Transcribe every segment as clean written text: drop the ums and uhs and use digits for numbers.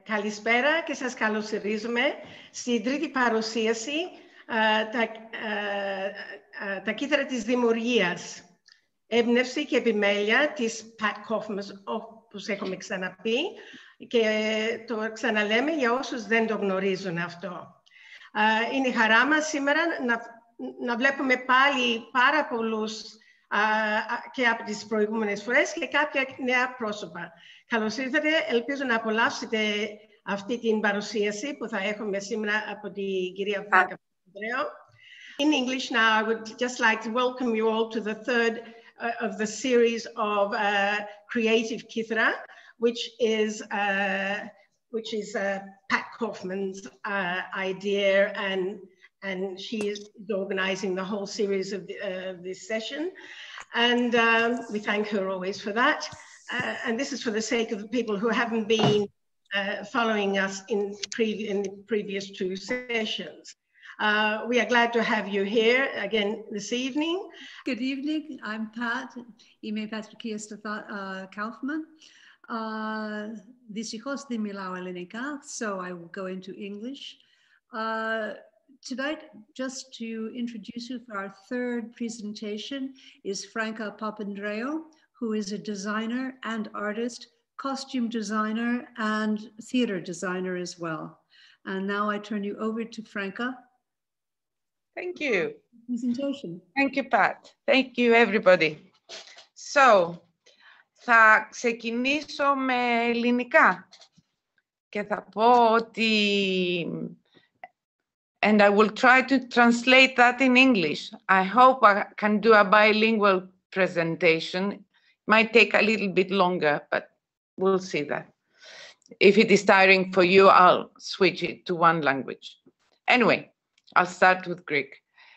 Καλησπέρα και σας καλωσορίζουμε στην τρίτη παρουσίαση τα κύθηρα της Δημιουργίας. Έμπνευση και επιμέλεια της Pat Kaufman, όπως έχουμε ξαναπεί, και το ξαναλέμε για όσους δεν το γνωρίζουν αυτό. Είναι η χαρά μας σήμερα να βλέπουμε πάλι πάρα πολλούς και από τις προηγούμενες φορές και κάποια νέα πρόσωπα. Καλώς ήρθατε. Ελπίζω να απολαύσετε αυτή την παρουσίαση που θα έχουμε σήμερα από την κυρία Φράνκα Παπανδρέου. In English now, I would just like to welcome you all to the third of the series of Creative Κύθηρα, which is Pat Kaufman's idea, and she is organizing the whole series of this session. And we thank her always for that. And this is for the sake of the people who haven't been following us in the previous two sessions. We are glad to have you here again this evening. Good evening. I'm Pat. Είμαι Πατρικία Kaufman. Δυστυχώς δεν μιλάω ελληνικά, so I will go into English. Tonight, just to introduce you for our third presentation, is Franka Papandreu, who is a designer and artist, costume designer and theater designer as well. And now I turn you over to Franka. Thank you. Presentation. Thank you, Pat. Thank you, everybody. So, θα ξεκινήσω με ελληνικά και θα πω ότι and I will try to translate that in English. I hope I can do a bilingual presentation. It might take a little bit longer, but we'll see that. If it is tiring for you, I'll switch it to one language. Anyway, I'll start with Greek.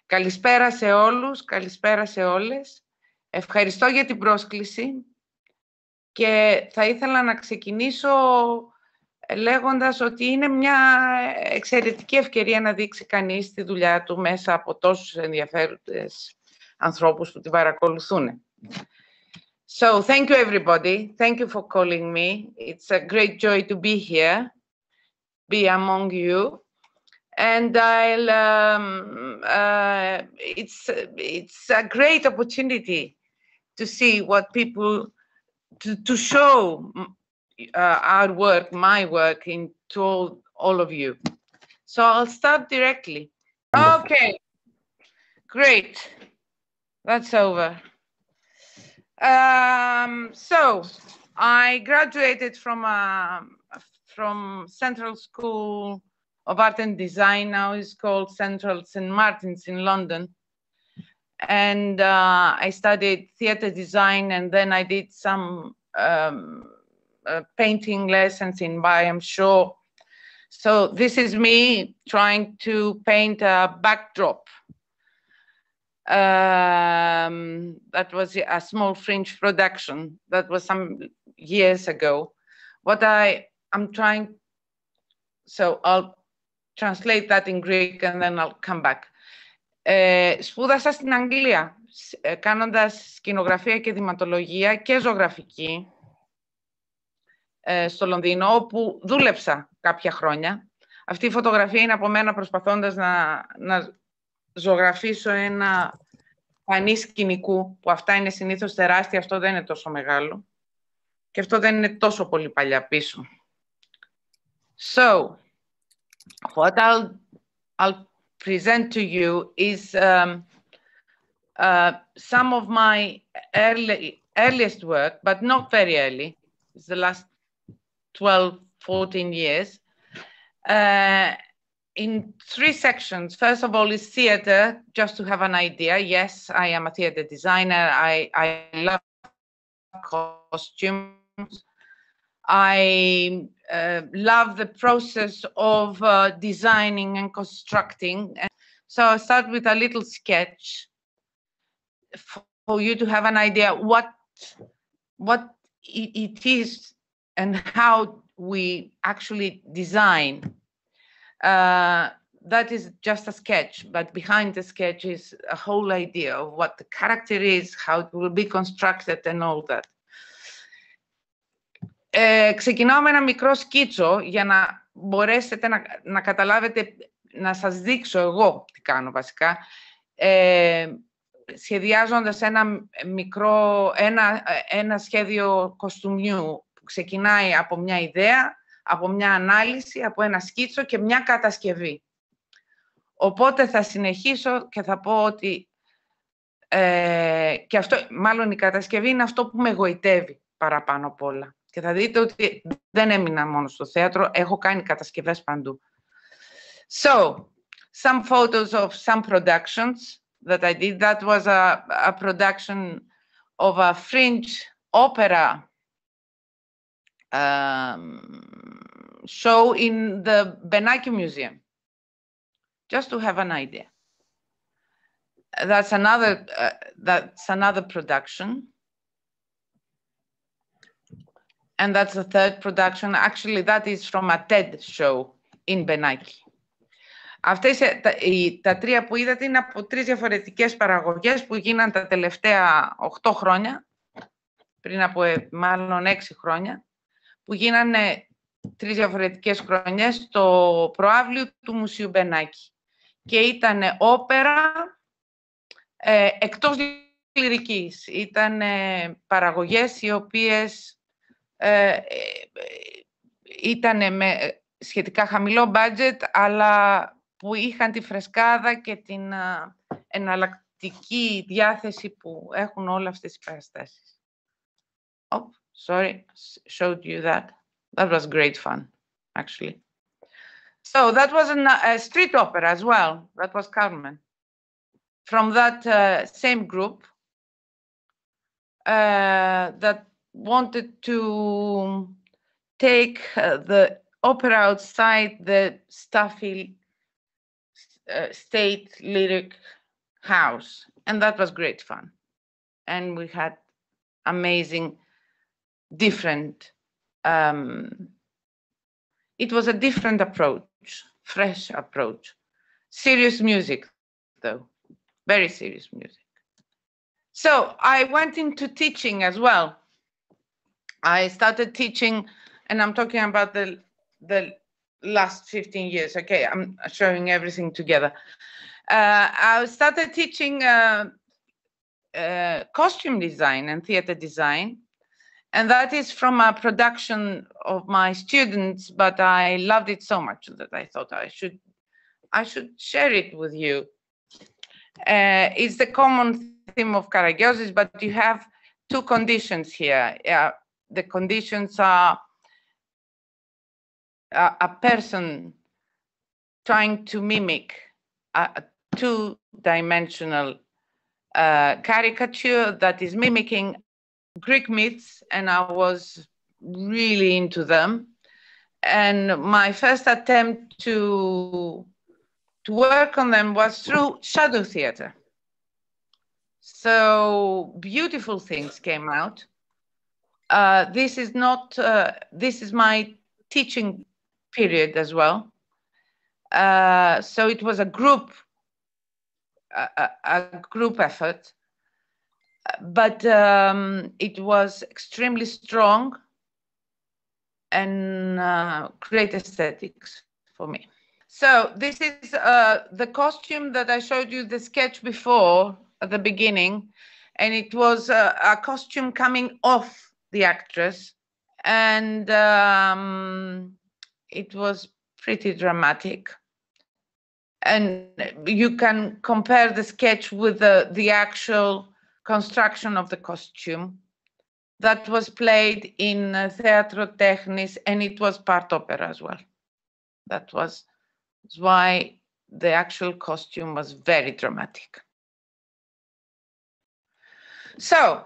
Καλησπέρα σε όλους, καλησπέρα σε όλες. Ευχαριστώ για την πρόσκληση και θα ήθελα να ξεκινήσω λέγοντας ότι είναι μια εξαιρετική ευκαιρία να δείξει κανείς τη δουλειά του μέσα από τόσους ενδιαφέροντες ανθρώπους που την παρακολουθούν. So, thank you everybody. Thank you for calling me. It's a great joy to be here, be among you. And it's a great opportunity to see what people, to show our work, my work, into all of you. So I'll start directly. Okay, great. That's over. So I graduated from Central School of Art and Design. Now it's called Central St. Martin's in London. And I studied theater design, and then I did some painting lessons in Bayam Show. So this is me trying to paint a backdrop. That was a small fringe production. That was some years ago. What I'm trying, so I'll translate that in Greek and then I'll come back. Σπούδασα στην Αγγλία, κάνοντας σκηνογραφία και ενδυματολογία και ζωγραφική στο Λονδίνο, όπου δούλεψα κάποια χρόνια. Αυτή η φωτογραφία είναι από μένα προσπαθώντας να ζωγραφίσω ένα πανί σκηνικού, που αυτά είναι συνήθως τεράστια, αυτό δεν είναι τόσο μεγάλο. Και αυτό δεν είναι τόσο πολύ παλιά πίσω. So, what I'll present to you is some of my earliest work, but not very early. It's the last 12, 14 years. In three sections. First of all is theater, just to have an idea. Yes, I am a theater designer. I love costumes. I love the process of designing and constructing. So I start with a little sketch for you to have an idea what it is and how we actually design. That is just a sketch, but behind the sketch is a whole idea of what the character is, how it will be constructed and all that. ξεκινάω με ένα μικρό σκίτσο για να μπορέσετε να καταλάβετε, να σας δείξω εγώ τι κάνω βασικά, σχεδιάζοντας ένα σχέδιο κοστούμιου που ξεκινάει από μια ιδέα, από μια ανάλυση, από ένα σκίτσο και μια κατασκευή. Οπότε θα συνεχίσω και θα πω ότι και αυτό, μάλλον η κατασκευή είναι αυτό που με εγωιτεύει παραπάνω απ' όλα. Και θα δείτε ότι δεν έμεινα μόνο στο θέατρο, έχω κάνει κατασκευές παντού. So, some photos of some productions that I did. That was a production of a fringe opera show in the Benaki Museum, just to have an idea. That's another production. And that's the third production. Actually, that is from a TED show in Benaki. Αυτές τα τρία που είδατε είναι από 3 διαφορετικές παραγωγές που γίναν τα τελευταία 8 χρόνια, πριν από μάλλον 6 χρόνια, που γίνανε 3 διαφορετικές χρονιές στο προαύλιο του Μουσείου Μπενάκη. Και ήταν όπερα εκτός λυρικής. Ήταν παραγωγές οι οποίες ήταν με σχετικά χαμηλό budget, αλλά που είχαν τη φρεσκάδα και την εναλλακτική διάθεση που έχουν όλα αυτές οι παραστάσεις. Oh, sorry, showed you that. That was great fun, actually. So that was a street opera as well. That was Carmen. From that same group that wanted to take the opera outside the stuffy state lyric house. And that was great fun. And we had amazing, different, it was a different approach, fresh approach. Serious music, though, very serious music. So I went into teaching as well. I started teaching, and I'm talking about the last 15 years. Okay, I'm showing everything together. I started teaching costume design and theater design, and that is from a production of my students, but I loved it so much that I thought I should share it with you. It's the common theme of Karagiozis, but you have 2 conditions here. The conditions are a person trying to mimic a 2-dimensional caricature that is mimicking Greek myths, and I was really into them. And my first attempt to work on them was through shadow theater. So beautiful things came out. This is my teaching period as well. So it was a group effort, but it was extremely strong and great aesthetics for me. So this is the costume that I showed you the sketch before at the beginning, and it was a costume coming off the actress, and it was pretty dramatic. And you can compare the sketch with the actual construction of the costume that was played in Θέατρο Τέχνης, and it was part opera as well. That was why the actual costume was very dramatic. So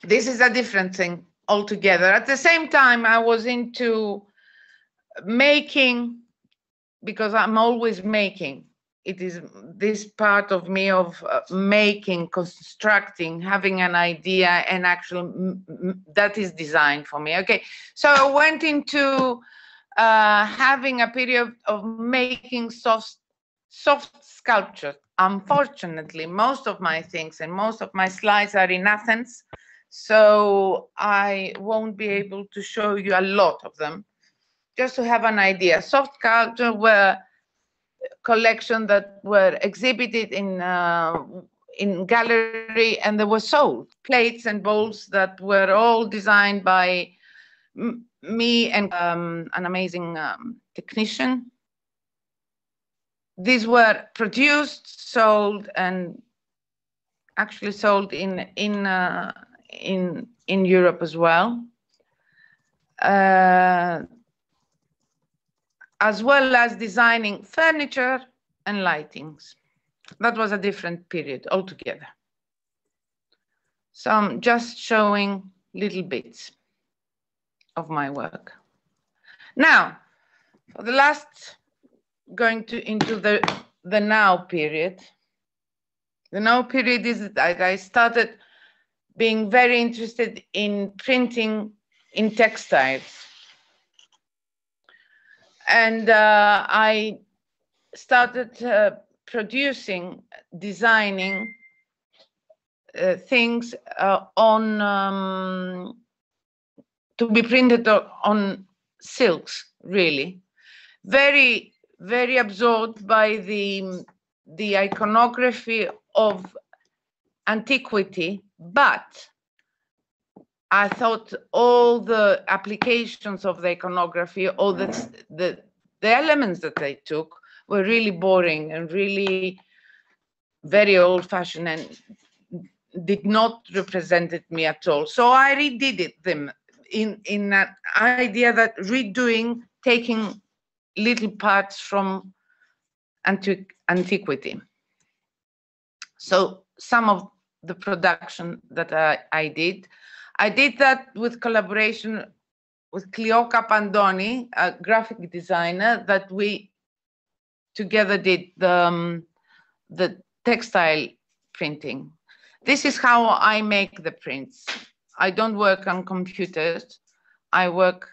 this is a different thing altogether. At the same time, I was into making, because I'm always making. It is this part of me of making, constructing, having an idea, and actually that is design for me. Okay, so I went into having a period of making soft sculpture. Unfortunately, most of my things and most of my slides are in Athens, So I won't be able to show you a lot of them. Just to have an idea, soft sculpture were collections that were exhibited in gallery, and they were sold. Plates and bowls that were all designed by me and an amazing technician. These were produced, sold, and actually sold in Europe as well. As well as designing furniture and lightings. That was a different period altogether. So I'm just showing little bits of my work. Now, for the last, going into the now period. The now period is that I started being very interested in printing in textiles. And I started producing, designing things to be printed on silks, really. Very, very absorbed by the iconography of antiquity, but I thought all the applications of the iconography, all the elements that they took were really boring and really very old-fashioned and did not represent me at all. So I redid them in that idea that redoing, taking little parts from antiquity. So some of the production that I did that with collaboration with Fránka Papandreou, a graphic designer, that we together did the textile printing. This is how I make the prints. I don't work on computers. I work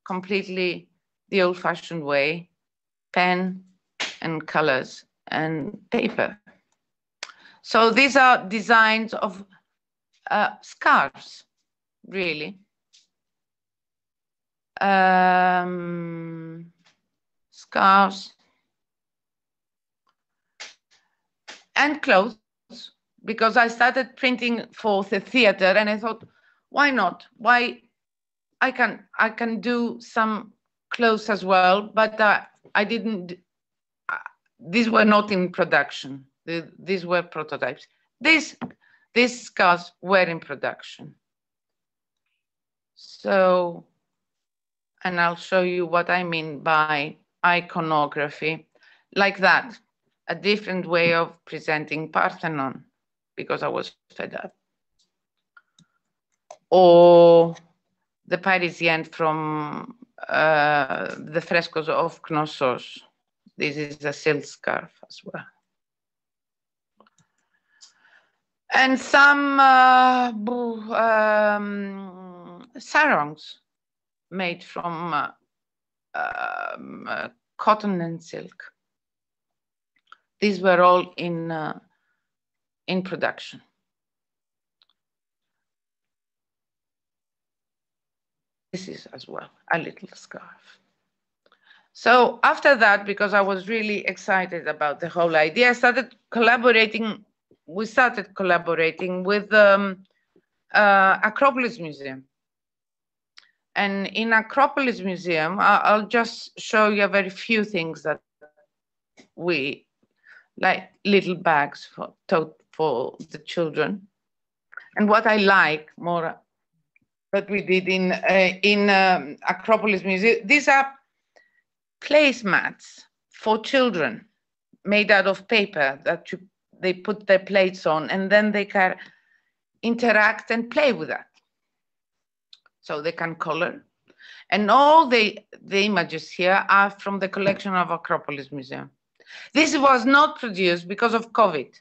completely the old-fashioned way, pen and colors and paper. So these are designs of scarves, really. Scarves and clothes, because I started printing for the theater, and I thought, why not? Why I can do some clothes as well, but I didn't. These were not in production. These were prototypes. These scarves were in production. So, and I'll show you what I mean by iconography, like that, a different way of presenting Parthenon, because I was fed up. Or the Parisienne from the frescoes of Knossos. This is a silk scarf as well. And some sarongs made from cotton and silk. These were all in production. This is as well a little scarf. So after that, because I was really excited about the whole idea, I started collaborating. We started collaborating with Acropolis Museum. And in Acropolis Museum, I'll just show you a very few things that we, like little bags for the children. And what I like more that we did in Acropolis Museum, these are placemats for children made out of paper that they put their plates on, and then they can interact and play with that. So they can color. And all the images here are from the collection of Acropolis Museum. This was not produced because of COVID.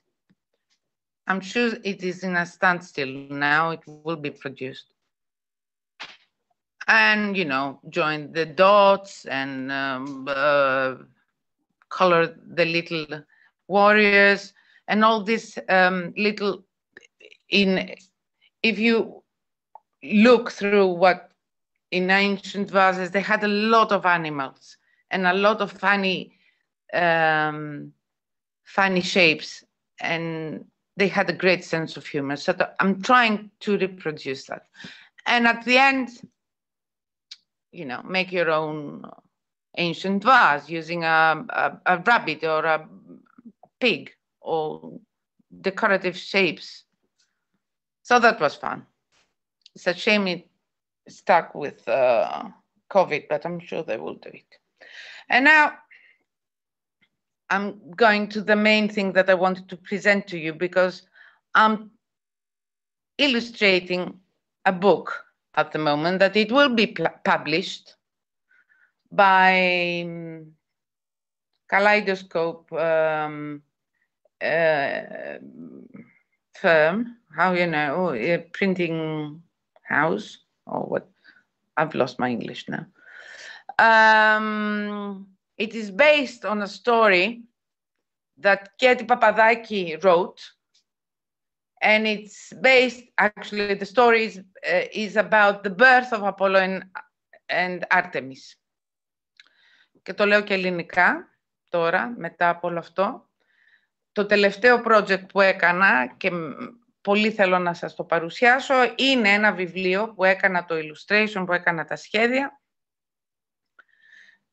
I'm sure it is in a standstill now. It will be produced. And, you know, join the dots and color the little warriors and all this little in if you look through what in ancient vases, they had a lot of animals and a lot of funny shapes, and they had a great sense of humor. So I'm trying to reproduce that. And at the end, you know, make your own ancient vase using a rabbit or a pig or decorative shapes. So that was fun. It's a shame it stuck with COVID, but I'm sure they will do it. And now I'm going to the main thing that I wanted to present to you, because I'm illustrating a book at the moment that it will be published by Kaleidoscope firm, how you know, a printing house, or what? I've lost my English now. It is based on a story that Katie Papadaki wrote, and it's based, actually, the story is about the birth of Apollo and Artemis. Και το λέω και ελληνικά τώρα, μετά από όλο αυτό. Το τελευταίο project που έκανα, και πολύ θέλω να σας το παρουσιάσω, είναι ένα βιβλίο που έκανα το illustration, που έκανα τα σχέδια.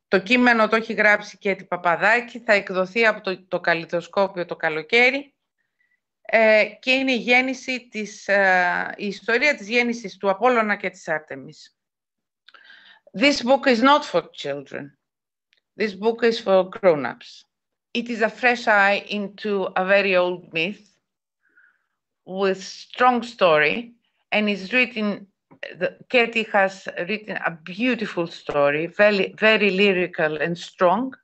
Το κείμενο το έχει γράψει και η Παπαδάκη, θα εκδοθεί από το Καλλιτοσκόπιο το καλοκαίρι, και είναι η γέννηση η ιστορία της γέννησης του Απόλλωνα και της Άρτεμις. This book is not for children. This book is for grown-ups. It is a fresh eye into a very old myth with strong story, and is written, Katie has written a beautiful story, very, very lyrical and strong.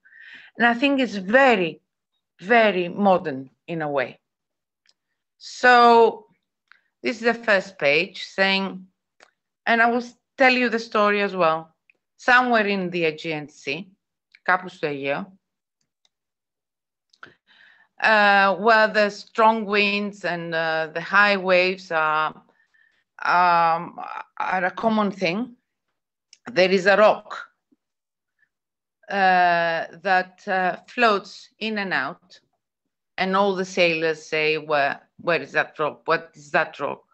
And I think it's very, very modern in a way. So this is the first page saying, and I will tell you the story as well. Somewhere in the Aegean Sea, κάπου στο Αιγαίο, where the strong winds and the high waves are a common thing, there is a rock that floats in and out, and all the sailors say, where is that rock? What is that rock?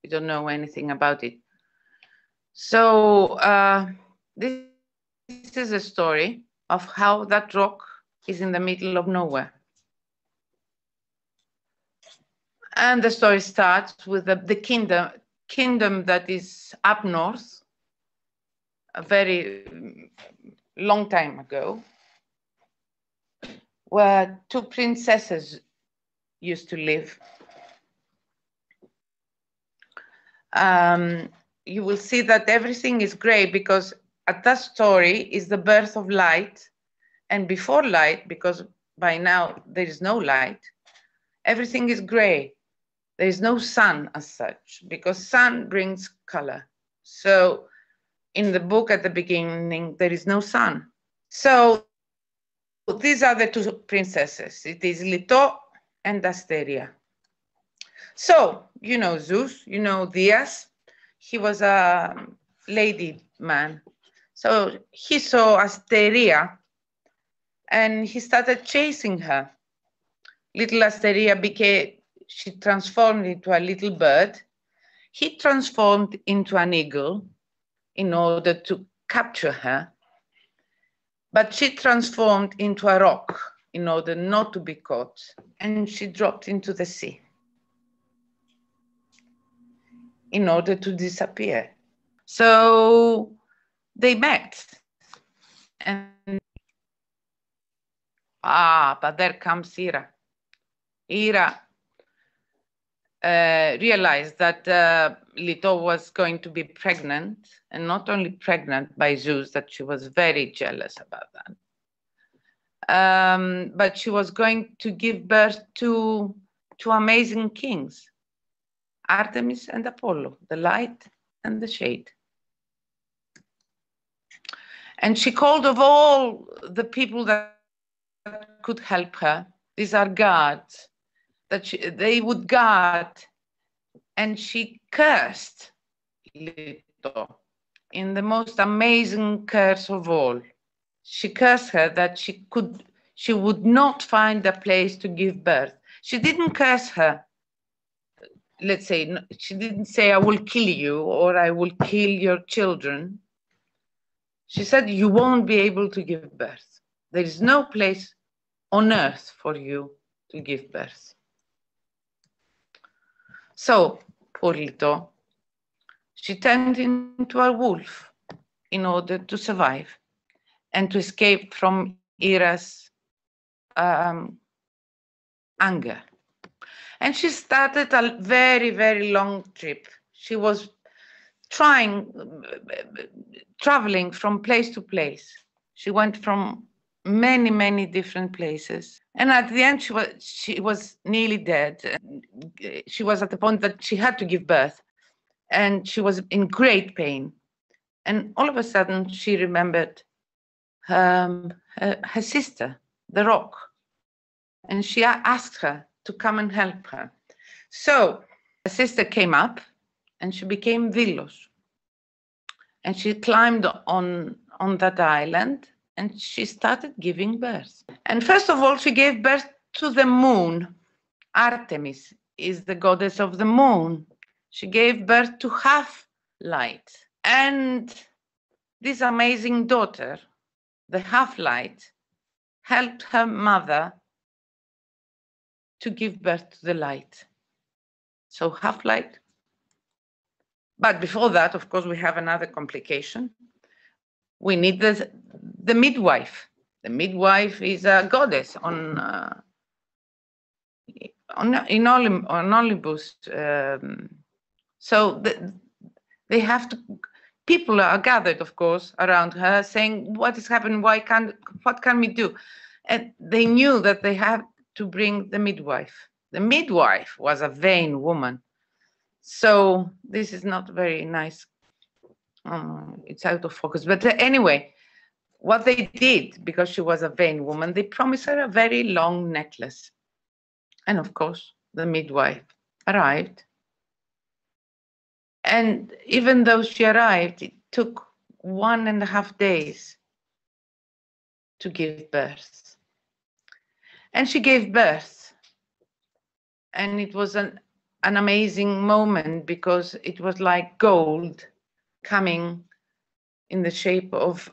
We don't know anything about it. So this is a story of how that rock is in the middle of nowhere. And the story starts with the kingdom that is up north, a very long time ago, where two princesses used to live. You will see that everything is gray, because at that story is the birth of light, and before light, because by now there is no light, everything is gray. There is no sun as such, because sun brings color. So in the book at the beginning, there is no sun. So these are the two princesses. It is Lito and Asteria. So, you know Zeus, you know Diaz. He was a lady man. So he saw Asteria and he started chasing her. Little Asteria she transformed into a little bird. He transformed into an eagle in order to capture her. But she transformed into a rock in order not to be caught, and she dropped into the sea in order to disappear. So they met, and but there comes Hera. Hera realized that Leto was going to be pregnant, and not only pregnant by Zeus, that she was very jealous about that, but she was going to give birth to two amazing kings, Artemis and Apollo, the light and the shade. And she called of all the people that could help her, these are gods, that they would guard and she cursed Lito in the most amazing curse of all. She cursed her that she would not find a place to give birth. She didn't curse her, let's say, she didn't say, I will kill you or I will kill your children. She said, you won't be able to give birth. There is no place on earth for you to give birth. So, poor Lito, she turned into a wolf in order to survive and to escape from Ira's anger. And she started a very, very long trip. She was traveling from place to place. She went from many, many different places. And at the end, she was nearly dead. She was at the point that she had to give birth. And she was in great pain. And all of a sudden, she remembered her sister, the rock. And she asked her to come and help her. So her sister came up and she became Vilos. And she climbed on that island and she started giving birth. And first of all, she gave birth to the moon. Artemis is the goddess of the moon. She gave birth to half light. And this amazing daughter, the half light, helped her mother to give birth to the light. So half light. But before that, of course, we have another complication. We need the midwife. The midwife is a goddess on Olympus. So they have to. People are gathered, of course, around her, saying, "What is happening? What can we do?" And they knew that they had to bring the midwife. The midwife was a vain woman. So this is not very nice. It's out of focus. But anyway, what they did, because she was a vain woman, they promised her a very long necklace. And of course, the midwife arrived. And even though she arrived, it took 1.5 days to give birth. And she gave birth. And it was an amazing moment because it was like gold coming in the shape of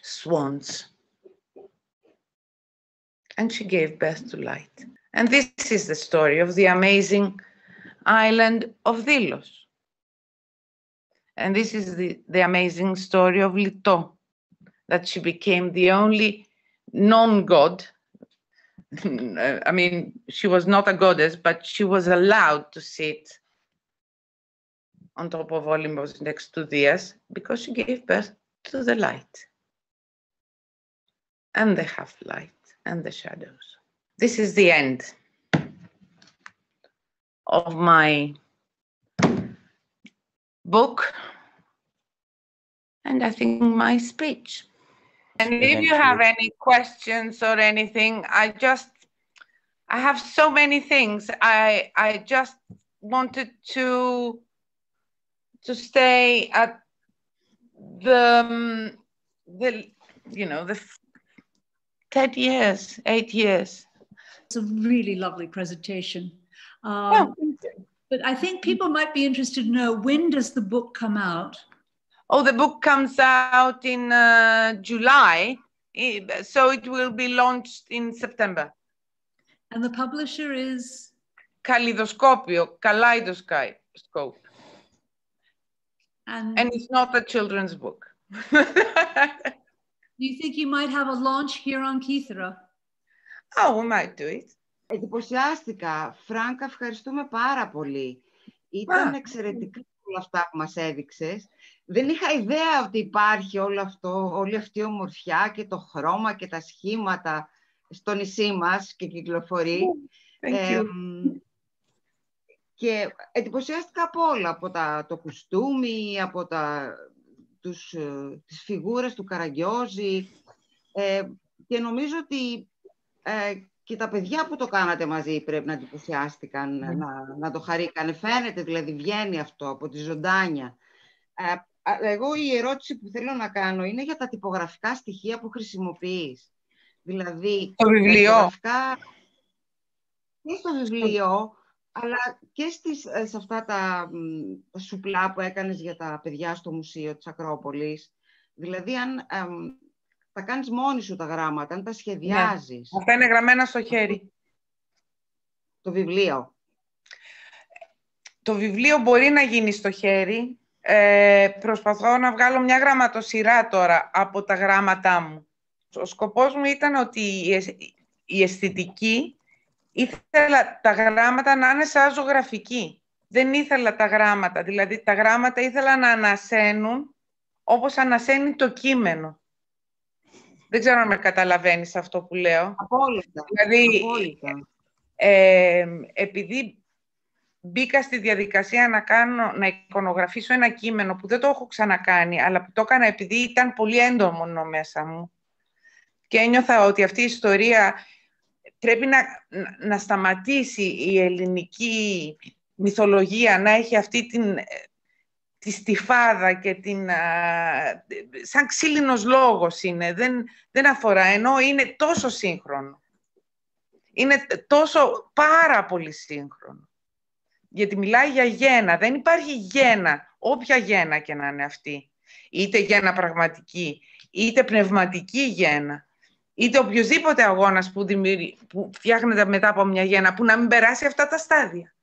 swans. And she gave birth to light. And this is the story of the amazing island of Delos. And this is the amazing story of Lito, that she became the only non-god. I mean, she was not a goddess, but she was allowed to sit on top of Olympus next to Dias because she gave birth to the light and the half-light and the shadows. This is the end of my book and I think my speech. And if you have any questions or anything, I have so many things. I just wanted to stay at the 10 years, 8 years. It's a really lovely presentation. Thank you. But I think people might be interested to know, when does the book come out? Oh, the book comes out in July, so it will be launched in September. And the publisher is? Kaleidoscope. And it's not a children's book. Do you think you might have a launch here on Κύθηρα? Oh, we might do it. Εντυπωσιάστηκα. Φράνκα, ευχαριστούμε πάρα πολύ. Ήταν εξαιρετικά όλα αυτά που μας έδειξες. Δεν είχα ιδέα ότι υπάρχει όλο αυτό, όλη αυτή η ομορφιά και το χρώμα και τα σχήματα στο νησί μας και κυκλοφορεί. Και εντυπωσιάστηκα από όλα, από το κουστούμι, από τις φιγούρες του Καραγκιόζη και νομίζω ότι Και τα παιδιά που το κάνατε μαζί πρέπει να εντυπωσιάστηκαν, να το χαρήκανε. Φαίνεται, δηλαδή βγαίνει αυτό από τη ζωντάνια. Εγώ η ερώτηση που θέλω να κάνω είναι για τα τυπογραφικά στοιχεία που χρησιμοποιείς. Δηλαδή, το βιβλίο. Και στο βιβλίο, αλλά και σε αυτά τα σουπλά που έκανες για τα παιδιά στο Μουσείο της Ακρόπολης. Δηλαδή, αν τα κάνεις μόνη σου τα γράμματα, αν τα σχεδιάζεις. Ναι. Αυτά είναι γραμμένα στο χέρι. Το βιβλίο. Το βιβλίο μπορεί να γίνει στο χέρι. Προσπαθώ να βγάλω μια γραμματοσυρά τώρα από τα γράμματά μου. Ο σκοπός μου ήταν ότι η αισθητική ήθελα τα γράμματα να είναι σαν ζωγραφική. Δεν ήθελα τα γράμματα. Δηλαδή τα γράμματα ήθελα να ανασαίνουν όπως ανασένει το κείμενο. Δεν ξέρω αν με καταλαβαίνεις αυτό που λέω. Απόλυτα. Δηλαδή, απόλυτα. Επειδή μπήκα στη διαδικασία να εικονογραφήσω ένα κείμενο που δεν το έχω ξανακάνει, αλλά που το έκανα επειδή ήταν πολύ έντομο μέσα μου και ένιωθα ότι αυτή η ιστορία πρέπει να σταματήσει, η ελληνική μυθολογία να έχει αυτή τη στιφάδα και σαν ξύλινος λόγος είναι, δεν αφορά, ενώ είναι τόσο σύγχρονο. Είναι τόσο πάρα πολύ σύγχρονο. Γιατί μιλάει για γένα. Δεν υπάρχει γένα, όποια γένα και να είναι αυτή. Είτε γένα πραγματική, είτε πνευματική γένα, είτε οποιοδήποτε αγώνας που φτιάχνεται μετά από μια γένα, που να μην περάσει αυτά τα στάδια.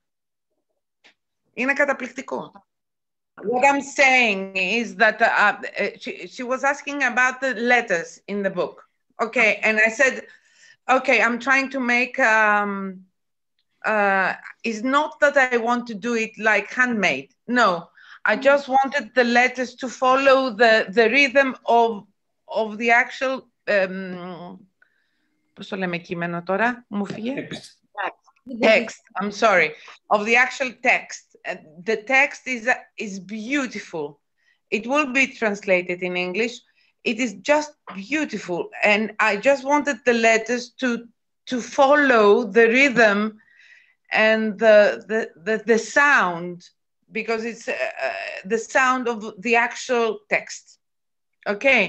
Είναι καταπληκτικό. What I'm saying is that she was asking about the letters in the book. Okay, and I said, okay, I'm trying to make, it's not that I want to do it like handmade. No, I just wanted the letters to follow the rhythm of the actual, πώς το λέμε κείμενο τώρα, μου φύγε? Text, I'm sorry, of the actual text. The text is beautiful. It will be translated in English. It is just beautiful, and I just wanted the letters to follow the rhythm and the sound, because it's the sound of the actual text. Okay,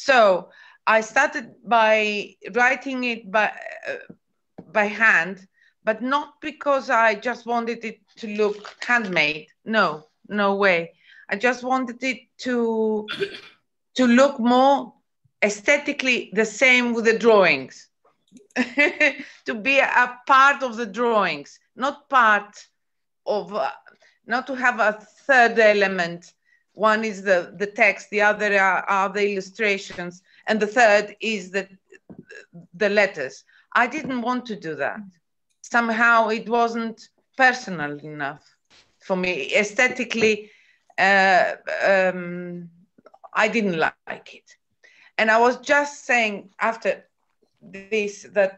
so I started by writing it by hand, but not because I just wanted it to look handmade. No way. I just wanted it to look more aesthetically the same with the drawings. To be a part of the drawings, not part of, not to have a third element. One is the text, the other are the illustrations, and the third is the letters. I didn't want to do that. Somehow it wasn't personal enough for me. Aesthetically, I didn't like it. And I was just saying after this that,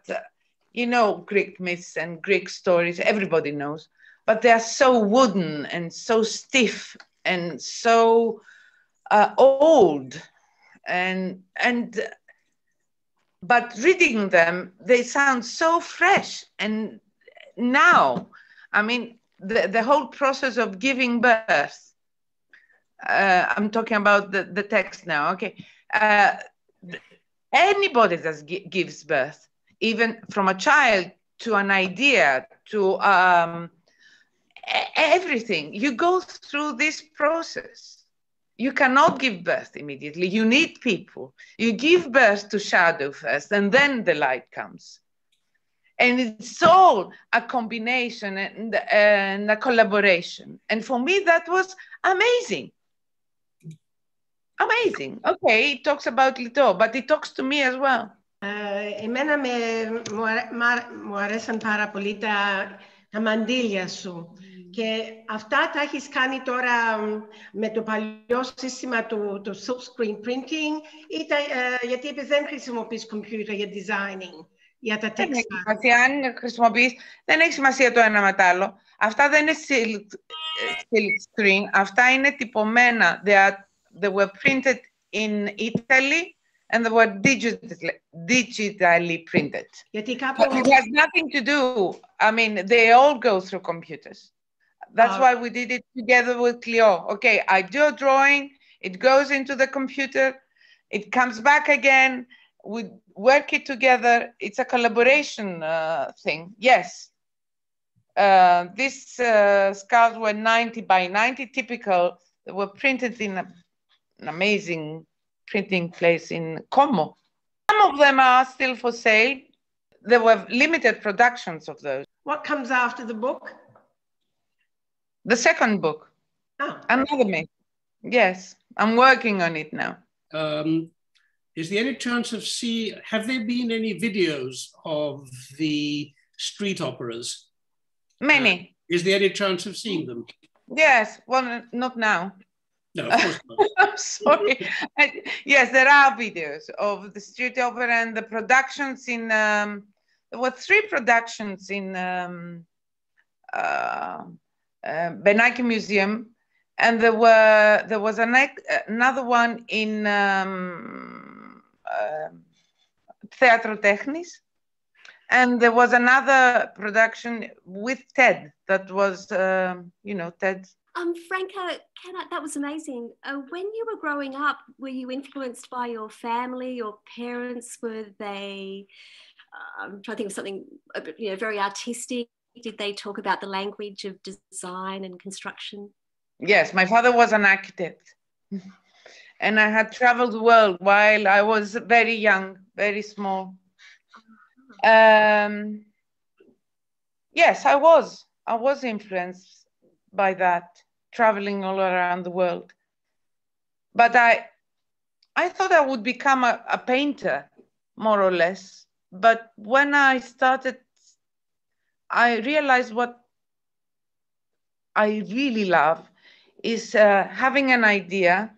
you know, Greek myths and Greek stories, everybody knows, but they are so wooden and so stiff and so old. But reading them, they sound so fresh. And now, I mean, the whole process of giving birth, I'm talking about the text now, okay. Anybody that gives birth, even from a child to an idea, to everything, you go through this process. You cannot give birth immediately. You need people. You give birth to shadow first, and then the light comes. And it's all a combination and a collaboration. And for me, that was amazing. Amazing. Okay, it talks about Lito, but it talks to me as well. Εμένα μου αρέσαν πάρα πολύ τα μαντήλια σου. Και αυτά τα έχεις κάνει τώρα με το παλιό σύστημα του silkscreen printing, ή γιατί δεν χρησιμοποιείς computer για designing, για τα textiles. Αν χρησιμοποιείς, δεν έχει σημασία το ένα με το άλλο. Αυτά δεν είναι silkscreen, αυτά είναι τυπωμένα. They were printed in Italy and they were digitally printed. But it has nothing to do, I mean, they all go through computers. That's why we did it together with Cleo. Okay, I do a drawing, it goes into the computer, it comes back again, we work it together. It's a collaboration thing, yes. These skulls were 90 by 90, typical. They were printed in an amazing printing place in Como. Some of them are still for sale. There were limited productions of those. What comes after the book? The second book. Oh. Another me. Yes, I'm working on it now. Is there any chance of have there been any videos of the street operas? Many. Is there any chance of seeing them? Yes, well, not now. No, of course not. I'm sorry. Yes, there are videos of the street opera and the productions in, there were 3 productions in Benaki Museum, and there was another one in Θέατρο Τέχνης, and there was another production with Ted that was, you know, Ted. Franka, that was amazing. When you were growing up, were you influenced by your family, your parents? Were they, I'm trying to think of something, you know, very artistic? Did they talk about the language of design and construction? Yes, my father was an architect. And I had traveled the world while I was very young, very small. Yes, I was influenced by that, traveling all around the world. But I thought I would become a painter, more or less. But when I started, I realized what I really love is having an idea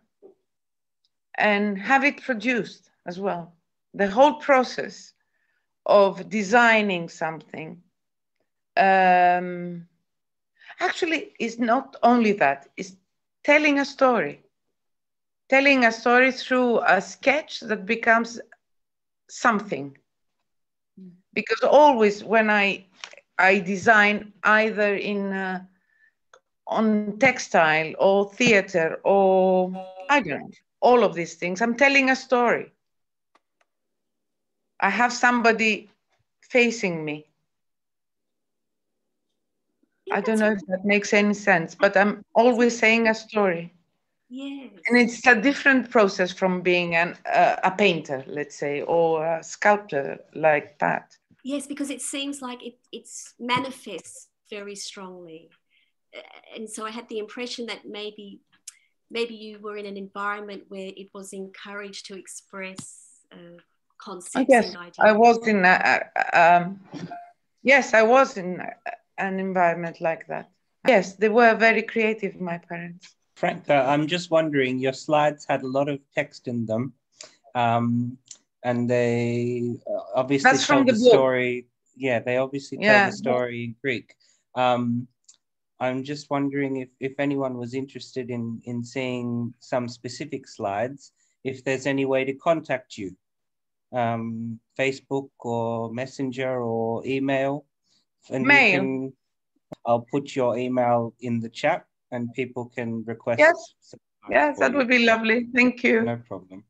and have it produced as well. The whole process of designing something actually is not only that, it's telling a story. Telling a story through a sketch that becomes something. Because always when I design either in on textile or theater or I don't know, all of these things, I'm telling a story. I have somebody facing me. I don't know if that makes any sense, but I'm always saying a story. Yes. And it's a different process from being a painter, let's say, or a sculptor like that. Yes, because it seems like it's manifests very strongly. And so I had the impression that maybe you were in an environment where it was encouraged to express concepts and ideas. I was in yes, I was in an environment like that. Yes, they were very creative, my parents. Franka, I'm just wondering, your slides had a lot of text in them, and they obviously tell the story. Yeah, they obviously tell the story in Greek. I'm just wondering if anyone was interested in seeing some specific slides, if there's any way to contact you, Facebook or Messenger or email. And I'll put your email in the chat and people can request. Yes, that would be lovely. Thank you. No problem.